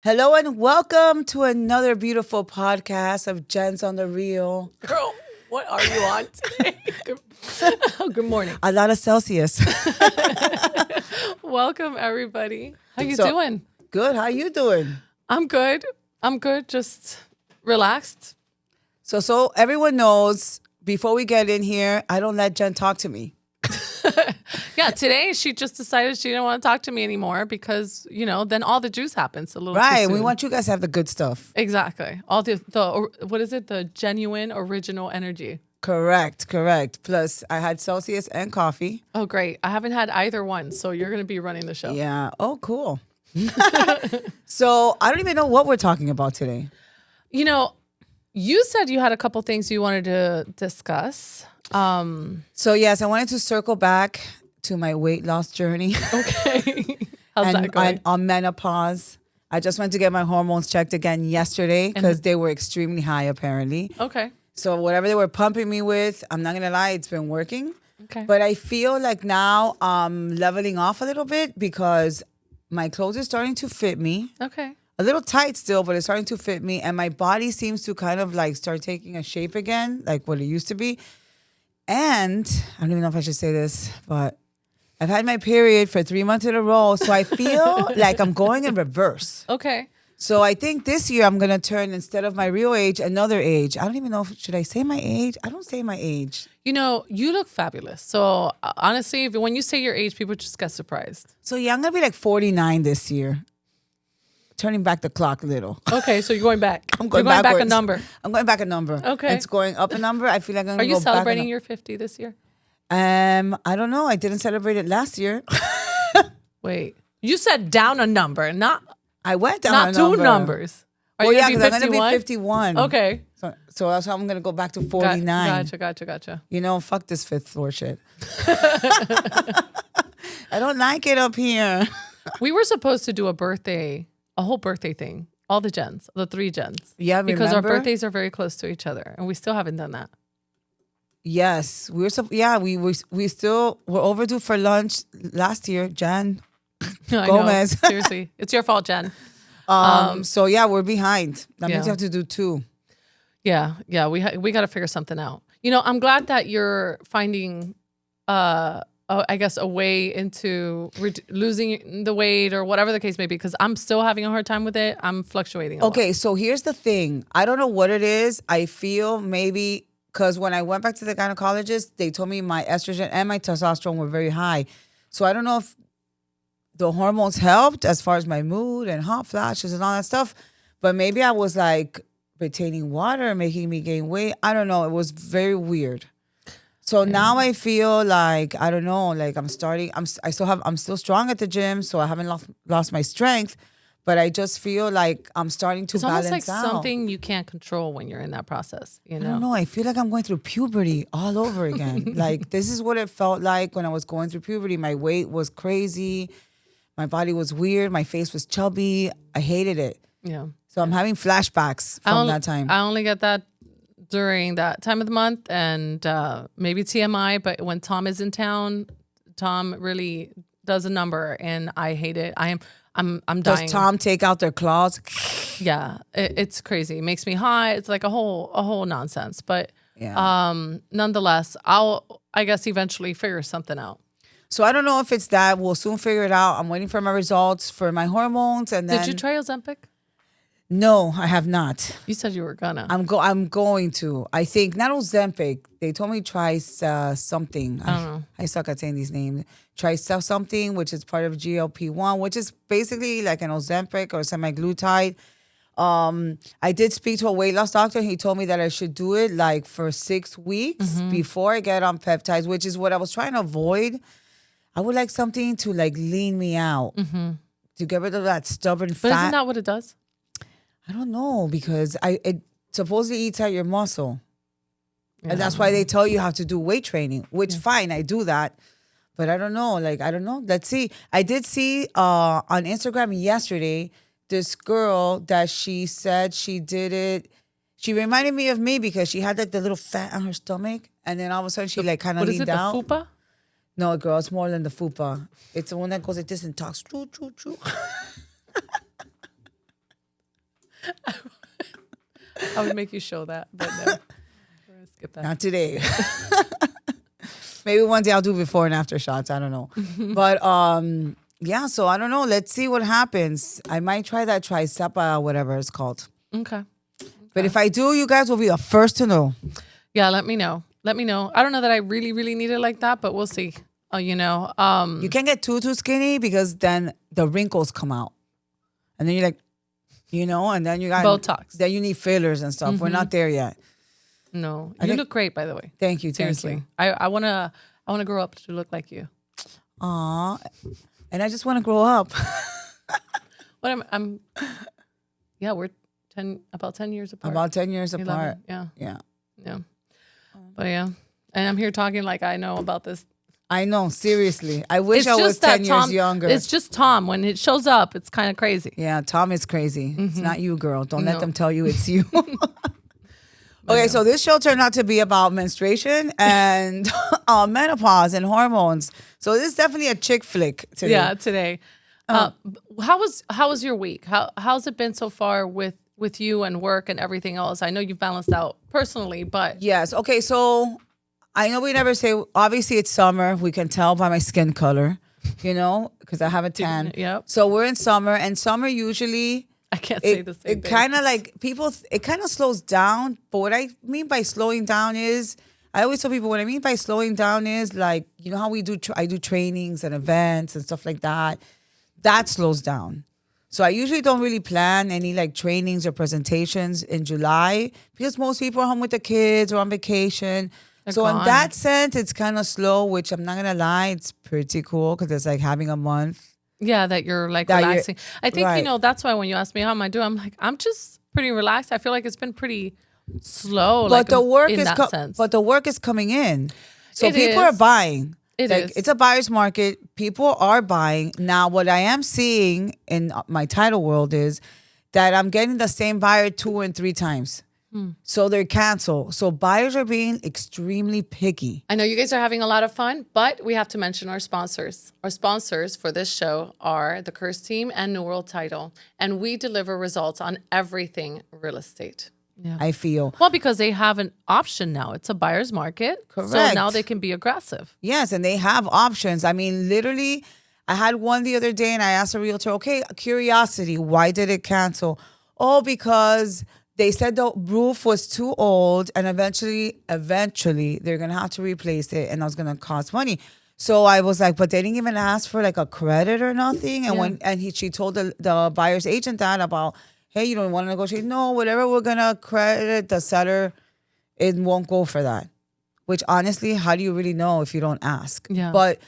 Hello and welcome to another beautiful podcast of Jen's on the Reel. Girl, what are you on today? Good morning. A lot of Celsius. Welcome, everybody. How you So- doing? Good. How you doing? I'm good. Just relaxed. So everyone knows, before we get in here, I don't let Jen talk to me. Yeah, today she just decided she didn't want to talk to me anymore because, then all the juice happens a little too Right. soon. We want you guys to have the good stuff. Exactly. All the what is it? The genuine original energy. Correct. Plus, I had Celsius and coffee. Oh, great. I haven't had either one, so you're going to be running the show. Yeah. Oh, cool. So I don't even know what we're talking about today. You said you had a couple things you wanted to discuss. So yes, I wanted to circle back to my weight loss journey. Okay. How's that going? On menopause. I just went to get my hormones checked again yesterday because they were extremely high apparently. Okay. So whatever they were pumping me with, I'm not gonna lie, it's been working. Okay. But I feel like now I'm leveling off a little bit because my clothes are starting to fit me. Okay. A little tight still, but it's starting to fit me. And my body seems to kind of like start taking a shape again, like what it used to be. And I don't even know if I should say this, but I've had my period for 3 months in a row. So I feel like I'm going in reverse. Okay. So I think this year I'm going to turn, instead of my real age, another age. I don't even know should I say my age? I don't say my age. You look fabulous. So honestly, when you say your age, people just get surprised. So yeah, I'm going to be like 49 this year. Turning back the clock a little. Okay, so you're going back. I'm going back a backwards. number. I'm going back a number. Okay. It's going up a number. I feel like I'm Are going to you go back. celebrating your 50 this year? I don't know. I didn't celebrate it last year. Wait, you said down a number, not I went down not a two number. numbers. Are Well, you yeah, gonna because be I'm going to 51? be 51. Okay. So that's how I'm going to go back to 49. Gotcha. You know, fuck this fifth floor shit. I don't like it up here. We were supposed to do a whole birthday thing. All the gens, the 3 gens. Yeah, Because our remember? birthdays are very close to each other, and we still haven't done that. Yes, we still were overdue for lunch last year, Jan. I Gomez. know. Seriously, it's your fault, Jen. So yeah, we're behind. That means Yeah. you have to do 2. Yeah, we got to figure something out. I'm glad that you're finding, I guess, a way into losing the weight or whatever the case may be. Because I'm still having a hard time with it. I'm fluctuating. Okay, so here's the thing. I don't know what it is. I feel maybe because when I went back to the gynecologist, they told me my estrogen and my testosterone were very high. So I don't know if the hormones helped as far as my mood and hot flashes and all that stuff. But maybe I was like retaining water, making me gain weight. I don't know. It was very weird. So now I feel like, I don't know, like I'm still strong at the gym, so I haven't lost my strength, but I just feel like I'm starting to It's balance almost like out. something you can't control when you're in that process. I don't know. I feel like I'm going through puberty all over again. Like this is what it felt like when I was going through puberty. My weight was crazy. My body was weird. My face was chubby. I hated it. Yeah. So I'm having flashbacks from that time. I only get that during that time of the month, and maybe TMI. But when Tom is in town, Tom really does a number, and I hate it. I'm dying. Does Tom take out their claws? Yeah, it's crazy. It makes me high. It's like a whole nonsense. But Yeah. nonetheless, I guess eventually figure something out. So I don't know if it's that. We'll soon figure it out. I'm waiting for my results for my hormones, and then Did you try Ozempic? No, I have not. You said you were gonna. I'm going to. I think not Ozempic. They told me try something. I don't know. I suck at saying these names. Try something, which is part of GLP-1, which is basically like an Ozempic or semaglutide. I did speak to a weight loss doctor. He told me that I should do it like for 6 weeks before I get on peptides, which is what I was trying to avoid. I would like something to like lean me out, to get rid of that stubborn But fat. isn't that what it does? I don't know because it supposedly eats at your muscle. And that's why they tell you how to do weight training, which fine, I do that. But I don't know. Like, I don't know. Let's see. I did see on Instagram yesterday, this girl that she said she did it. She reminded me of me because she had like the little fat on her stomach. And then all of a sudden she like kind of What is leaned it, the out. fupa? No, girl, it's more than the fupa. It's the one that goes like this and talks. Choo, choo, choo. I would make you show that, but no. Skip that. Not today. Maybe one day I'll do before and after shots. I don't know. But yeah, so I don't know. Let's see what happens. I might try that tricepa, whatever it's called. Okay. But if I do, you guys will be the first to know. Yeah, let me know. Let me know. I don't know that I really, really need it like that, but we'll see. You know, you can't get too skinny because then the wrinkles come out, and then you're like, you know, and then you got Botox. Then you need fillers and stuff. We're not there yet. No, you look great, by the way. Thank you. Seriously, thank you. I wanna grow up to look like you. Aw, and I just want to grow up. But I'm yeah, we're about 10 years apart. About 10 years 11, apart. Yeah. But yeah, and I'm here talking like I know about this. I know, seriously. I wish I was 10 years younger. It's just Tom. When it shows up, it's kind of crazy. Yeah, Tom is crazy. It's not you, girl. Don't let them tell you it's you. Okay, so this show turned out to be about menstruation and menopause and hormones. So this is definitely a chick flick today. Yeah, today. How was your week? How's it been so far with you and work and everything else? I know you've balanced out personally, but Yes. Okay, so I know we never say, obviously it's summer. We can tell by my skin color, you know, because I have a tan. Yep. So we're in summer, and summer usually... I can't say the same It thing. kind of like it kind of slows down. But what I mean by slowing down is, I always tell people what I mean by slowing down is like, you know how we do, I do trainings and events and stuff like that. That slows down. So I usually don't really plan any like trainings or presentations in July because most people are home with the kids or on vacation. So in that sense, it's kind of slow, which I'm not going to lie, it's pretty cool because it's like having a month. Yeah, that you're like relaxing. I think, right. you know, that's why when you ask me how am I doing, I'm like, I'm just pretty relaxed. I feel like it's been pretty slow. But like the work in is that sense. But the work is coming in. So It people is. are buying. It Like, is. It's a buyer's market. People are buying. Now, what I am seeing in my title world is that I'm getting the same buyer 2 and 3 times. So they're canceled. So buyers are being extremely picky. I know you guys are having a lot of fun, but we have to mention our sponsors. Our sponsors for this show are the Curse Team and New World Title, and we deliver results on everything real estate. Yeah. I feel. Well, because they have an option now. It's a buyer's market. Correct. So now they can be aggressive. Yes, and they have options. I mean, literally, I had one the other day and I asked a realtor, okay, curiosity, why did it cancel? Oh, because they said the roof was too old and eventually they're going to have to replace it and that's going to cost money. So I was like, but they didn't even ask for like a credit or nothing. And she told the buyer's agent that about, hey, you don't want to negotiate? No, whatever we're going to credit the seller, it won't go for that. Which honestly, how do you really know if you don't ask? Yeah. But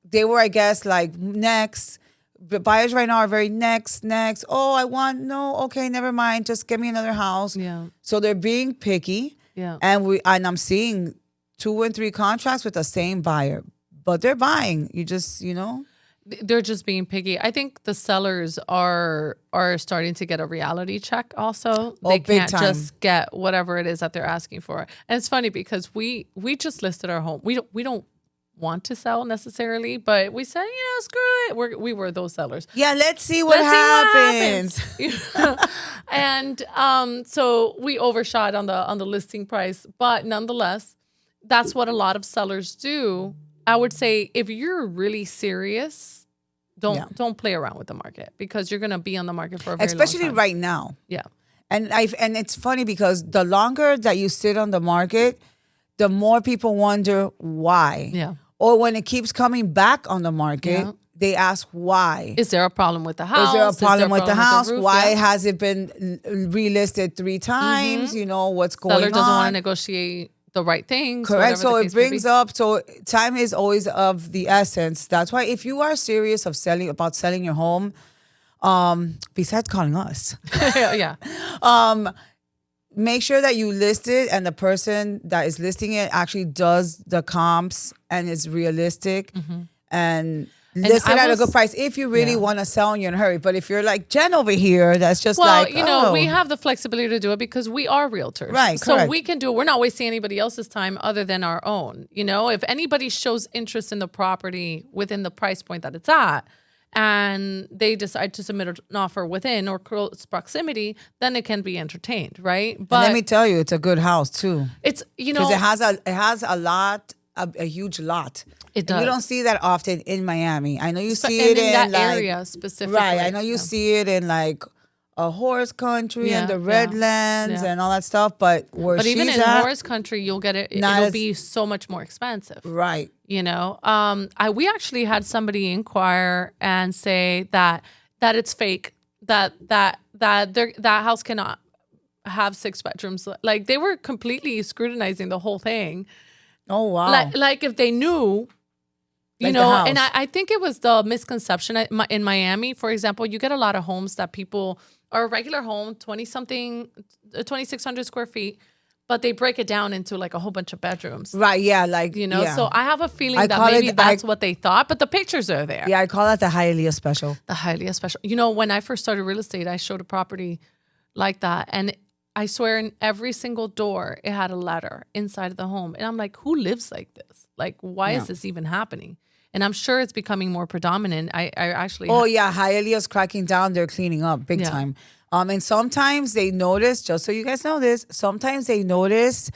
they were, I guess, like next. The buyers right now are very next. Oh, okay, never mind. Just get me another house. Yeah. So they're being picky. Yeah. And I'm seeing 2 and 3 contracts with the same buyer, but they're buying. You just, you know. They're just being picky. I think the sellers are starting to get a reality check also. They big can't time. just get whatever it is that they're asking for. And it's funny because we just listed our home. We don't want to sell necessarily, but we said, yeah, screw it. We were those sellers. Yeah, let's see what happens. And so we overshot on the listing price, but nonetheless, that's what a lot of sellers do. I would say if you're really serious, don't play around with the market because you're gonna be on the market for a very Especially long time. right now. Yeah. And it's funny because the longer that you sit on the market, the more people wonder why. Yeah. Or when it keeps coming back on the market, they ask why. Is there a problem with the house? Is there a problem with the house? roof? Why Yeah. has it been relisted 3 times? You know, what's going Seller on? doesn't want to negotiate the right things. Correct. So whatever the it case may brings be. up, so time is always of the essence. That's why if you are serious about selling your home, besides calling us, yeah. make sure that you list it and the person that is listing it actually does the comps and is realistic and list it at a good price if you really want to sell and you're in a hurry. But if you're like Jen over here, that's just Well, like, you know, we have the flexibility to do it because we are realtors. Right, So correct. we can do it. We're not wasting anybody else's time other than our own. You know, if anybody shows interest in the property within the price point that it's at, and they decide to submit an offer within or close proximity, then it can be entertained, right? But And let me tell you, it's a good house too. it's, Because it has a lot, a huge lot. It And you does. don't see that often in Miami. I know you see and it in that like, area specifically. right. I know you see it in like a horse country and Yeah, the yeah, Redlands yeah. and all that stuff. But where But she's even in at, horse country, you'll get it. not It'll as- be so much more expensive. right. You know, we actually had somebody inquire and say that it's fake. That house cannot have 6 bedrooms. Like they were completely scrutinizing the whole thing. Oh wow. Like if they knew. You Like the know, and house. I think it was the misconception in Miami, for example, you get a lot of homes that people are a regular home, 2,600 square feet, but they break it down into like a whole bunch of bedrooms. Right. Yeah. Like You know, yeah. so I have a feeling I that call maybe it- that's what they thought, but the pictures are there. yeah, I call that the Hialeah special. The Hialeah special. You know, when I first started real estate, I showed a property like that, and I swear in every single door, it had a letter inside of the home. And I'm like, who lives like this? Like, why is this even happening? And I'm sure it's becoming more predominant. I actually... Oh yeah, Hialeah's cracking down. They're cleaning up big Yeah. time. And sometimes they notice, just so you guys know this, sometimes they notice,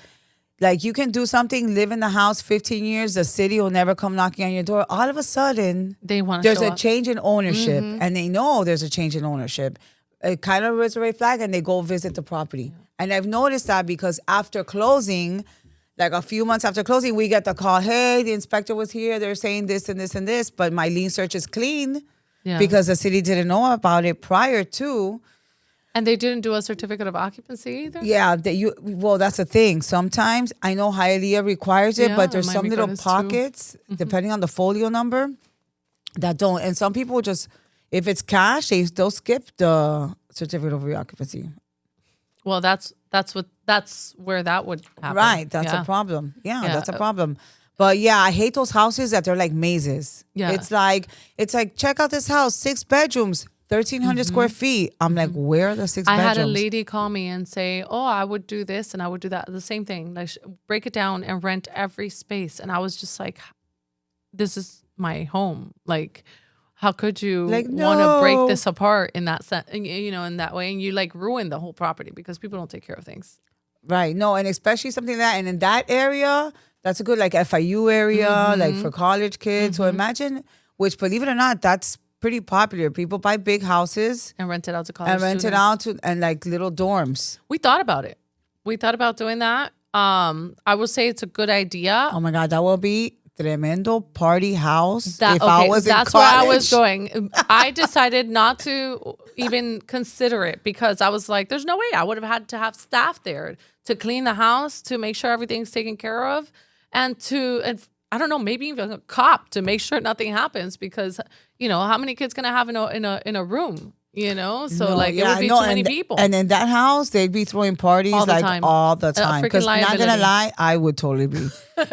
like you can do something, live in the house 15 years, the city will never come knocking on your door. All of a sudden, They want to there's show a up. change in ownership, and they know there's a change in ownership. It kind of raises a red flag, and they go visit the property. And I've noticed that because after closing, like a few months after closing, we get the call, hey, the inspector was here. They're saying this and this and this, but my lien search is clean Yeah. because the city didn't know about it prior to. And they didn't do a certificate of occupancy either? Yeah, well, that's the thing. Sometimes I know Hialeah requires it, Yeah, but there's mine some little requires too. pockets, depending on the folio number, that don't. And some people just, if it's cash, they'll skip the certificate of reoccupancy. Well, that's where that would happen. Right, that's Yeah. a problem. Yeah, Yeah. that's a problem. But yeah, I hate those houses that they're like mazes. Yeah. It's like check out this house, 6 bedrooms, 1,300 square feet. I'm like, where are the 6 I bedrooms? had a lady call me and say, "Oh, I would do this and I would do that." The same thing, like break it down and rent every space. And I was just like, "This is my home. Like, how could you Like, want to break no. this apart in that sense? You know, in that way, and you like ruin the whole property because people don't take care of things." Right. No, and especially something like that. And in that area, that's a good like FIU area, like for college kids. So imagine, which believe it or not, that's pretty popular. People buy big houses And rent it out to college and rent it students. out to and like little dorms. We thought about it. We thought about doing that. I would say it's a good idea. Oh my God, that will be tremendo party house. That, if I okay, was in that's where I was college. going. I decided not to even consider it because I was like, there's no way I would have had to have staff there to clean the house, to make sure everything's taken care of, and I don't know, maybe even a cop to make sure nothing happens because, you know, how many kids can I have in a room? You know, so No, like it yeah, would be no, too many and, people. And in that house, they'd be throwing parties All the like time. all the A time. freaking Because not gonna liability. lie, I would totally be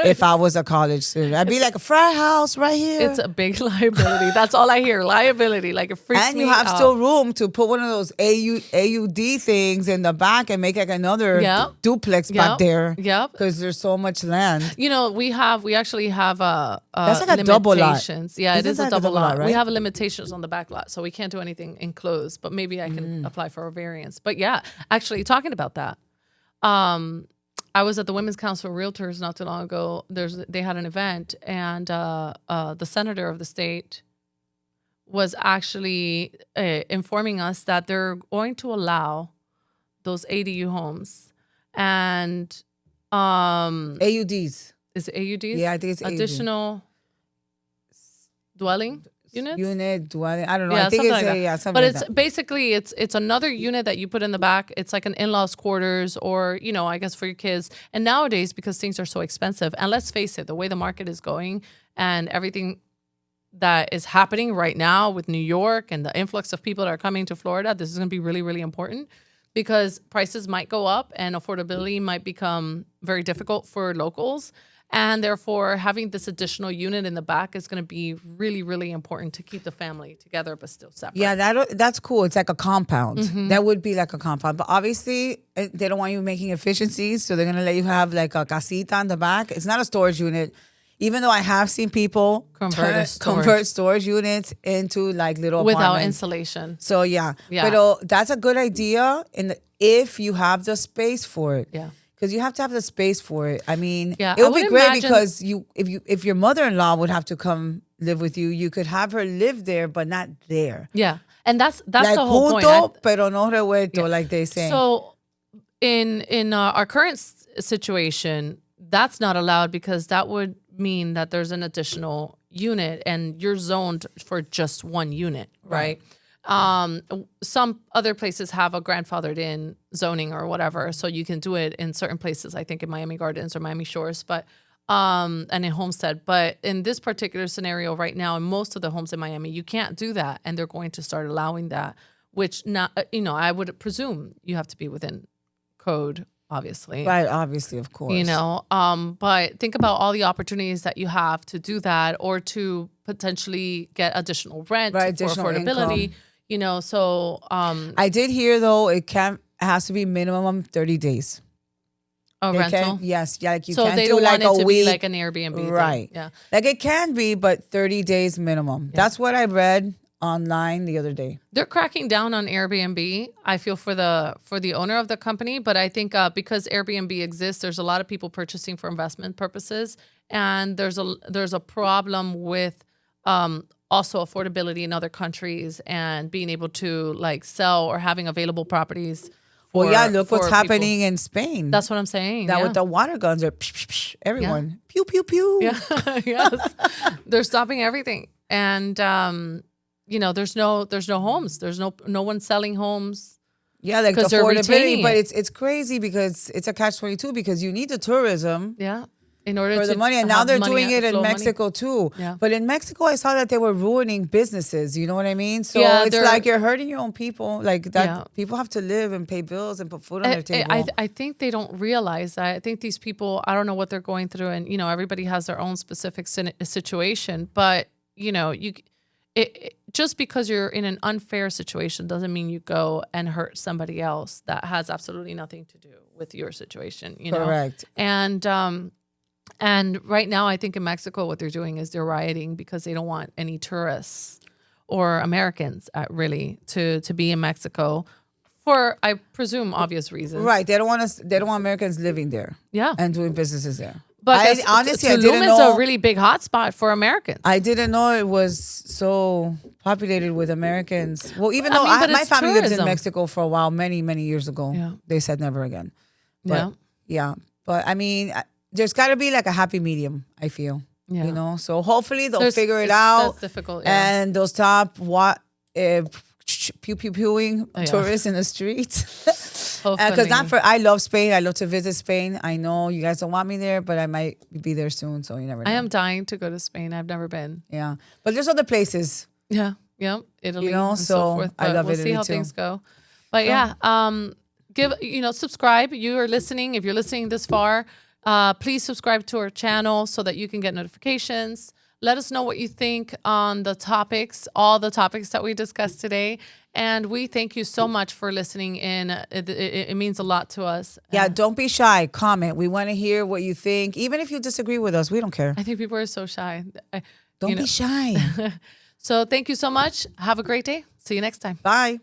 if I was a college student. I'd be like a frat house right here. It's a big liability. That's all I hear. Liability. Like it freaks And me you have out. still room to put one of those AUD things in the back and make like another Yep. duplex back Yep. there. Yep. Because there's so much land. You know, we actually have That's like a double lot. limitations. Yeah, it Isn't is a that double lot. right? We have limitations on the back lot, so we can't do anything enclosed. But maybe I can apply for a variance. But yeah, actually talking about that, I was at the Women's Council of Realtors not too long ago. They had an event, and the senator of the state was actually informing us that they're going to allow those ADU homes and AUDs. is it AUDs? Yeah, I think it's AUD. additional dwelling units. Unit, dwelling. I don't know. Yeah, I think something it's like that. yeah, something But like it's that. basically it's another unit that you put in the back. It's like an in-laws quarters, or you know, I guess for your kids. And nowadays, because things are so expensive, and let's face it, the way the market is going and everything that is happening right now with New York and the influx of people that are coming to Florida, this is going to be really, really important because prices might go up and affordability might become very difficult for locals. And therefore, having this additional unit in the back is going to be really, really important to keep the family together, but still separate. Yeah, that's cool. It's like a compound. Mm-hmm. That would be like a compound. But obviously, they don't want you making efficiencies, so they're going to let you have like a casita in the back. It's not a storage unit. Even though I have seen people convert storage units into like little without apartments. insulation. So yeah. Yeah. But that's a good idea if you have the space for it. Yeah. Because you have to have the space for it. I mean, Yeah, it would I be would great imagine- because if your mother-in-law would have to come live with you, you could have her live there, but not there. Yeah. And that's Like the whole point. junto, pero no revuelto, Yeah. like they say. So in our current situation, that's not allowed because that would mean that there's an additional unit and you're zoned for just one unit, right? Some other places have a grandfathered in zoning or whatever, so you can do it in certain places. I think in Miami Gardens or Miami Shores, but and in Homestead. But in this particular scenario right now, in most of the homes in Miami, you can't do that, and they're going to start allowing that. Which I would presume you have to be within code, obviously. Right, obviously, of course. But think about all the opportunities that you have to do that or to potentially get additional rent for additional affordability. income. So I did hear though it has to be minimum 30 days. a They rental. can't- yes, yeah, like you So can't they do don't like want it a to week. be like an Airbnb thing. Right. Yeah. Like it can be, but 30 days minimum. That's what I read online the other day. They're cracking down on Airbnb. I feel for the owner of the company, but I think because Airbnb exists, there's a lot of people purchasing for investment purposes, and there's a problem with also affordability in other countries and being able to like sell or having available properties. Well, yeah, look what's people. happening in Spain. That's what I'm saying. Now yeah. with the water guns, are psh, psh, psh, everyone pew pew pew. Yeah. Yes. They're stopping everything. And there's no homes. There's no one selling homes. Yeah, like the 'Cause they're affordability, retaining but it. it's crazy because it's a catch-22 because you need the tourism Yeah. In order for to the money, and now have they're money doing it in flow money. Mexico too. Yeah. But in Mexico, I saw that they were ruining businesses. You know what I mean? So Yeah, it's they're- like you're hurting your own people. Like that, Yeah. people have to live and pay bills and put food on their table. I think they don't realize that. I think these people, I don't know what they're going through, and everybody has their own specific situation. But just because you're in an unfair situation doesn't mean you go and hurt somebody else that has absolutely nothing to do with your situation. Correct. And right now, I think in Mexico, what they're doing is they're rioting because they don't want any tourists or Americans really to be in Mexico for, I presume, obvious reasons. Right. They don't want us. They don't want Americans living there. Yeah. And doing businesses there. But honestly, I Tulum didn't is know. a really big hotspot for Americans. I didn't know it was so populated with Americans. Well, even though but my it's family lived in tourism. Mexico for a while, many, many years ago. Yeah. They said never again. Yeah. But, yeah. But I mean, there's got to be like a happy medium, I feel. Yeah. So hopefully they'll figure it out. That's difficult. Yeah. And they'll stop pew pew pewing tourists in the streets. Because I love Spain. I love to visit Spain. I know you guys don't want me there, but I might be there soon. So you never know. I am dying to go to Spain. I've never been. Yeah. But there's other places. Yeah. Italy. And so so forth. I But love we'll Italy see how too. things go. But subscribe. You are listening. If you're listening this far, please subscribe to our channel so that you can get notifications. Let us know what you think on the topics, all the topics that we discussed today. And we thank you so much for listening in. It means a lot to us. Yeah, don't be shy. Comment. We want to hear what you think. Even if you disagree with us, we don't care. I think people are so shy. Don't be shy. So thank you so much. Have a great day. See you next time. Bye.